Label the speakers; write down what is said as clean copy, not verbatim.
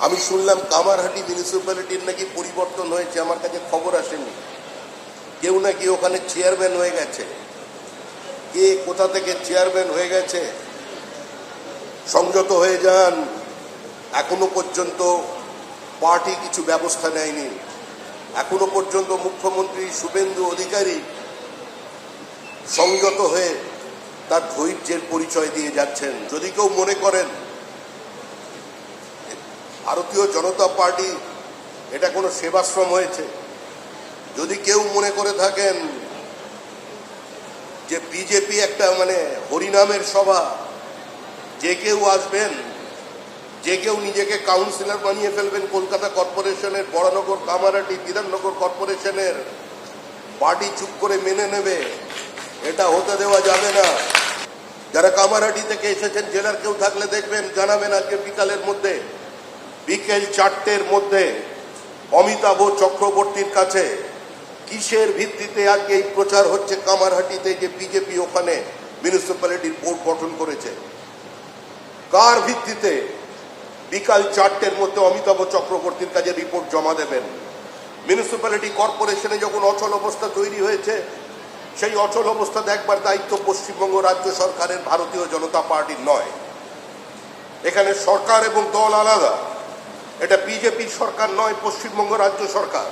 Speaker 1: আমি শুনলাম কামারহাটি মিউনিসিপ্যালিটির নাকি পরিবর্তন হয়েছে, আমার কাছে খবর আসেনি। কেউ নাকি ওখানে চেয়ারম্যান হয়ে গেছে। কে কোথা থেকে চেয়ারম্যান হয়ে গেছে সংযত হয়ে যান। এখনো পর্যন্ত পার্টি কিছু ব্যবস্থা নেয়নি। এখনো পর্যন্ত মুখ্যমন্ত্রী শুভেন্দু অধিকারী সংযত হয়ে তার ধৈর্যের পরিচয় দিয়ে যাচ্ছেন। যদি কেউ মনে করেন ভারতীয় জনতা পার্টি এটা কোনো সেবাশ্রম হয়েছে, যদি কেউ মনে করে থাকেন যে বিজেপি একটা হরিনামের সভা, যে কেউ আসবেন, যে কেউ নিজেকে কাউন্সিলর বানিয়ে ফেলবেন কলকাতা কর্পোরেশনের, বড়নগর কামারহাটি বিধাননগর কর্পোরেশনের, পার্টি চুপ করে মেনে নেবে, এটা হতে দেওয়া যাবে না। যারা কামারহাটি থেকে এসেছেন, জেলার কেউ থাকলে দেখবেন, জানাবেন আজকে বিকেল 4টের মধ্যে অমিতাভ চক্রবর্তীর কাছে কিসের ভিত্তিতে আজকে এই প্রচার হচ্ছে কামারহাটিতে যে বিজেপি ওখানে মিউনিসিপ্যালিটির বোর্ড গঠন করেছে। কার ভিত্তিতে বিকাল 4টের মধ্যে অমিতাভ চক্রবর্তীর কাছে রিপোর্ট জমা দেবেন? মিউনিসিপ্যালিটি কর্পোরেশনে যখন অচল অবস্থা তৈরি হয়েছে, সেই অচল অবস্থা দেখবার দায়িত্ব পশ্চিমবঙ্গ রাজ্য সরকারের, ভারতীয় জনতা পার্টির নয়। এখানে সরকার এবং দল আলাদা। এটা বিজেপির সরকার নয়, পশ্চিমবঙ্গ রাজ্য সরকার।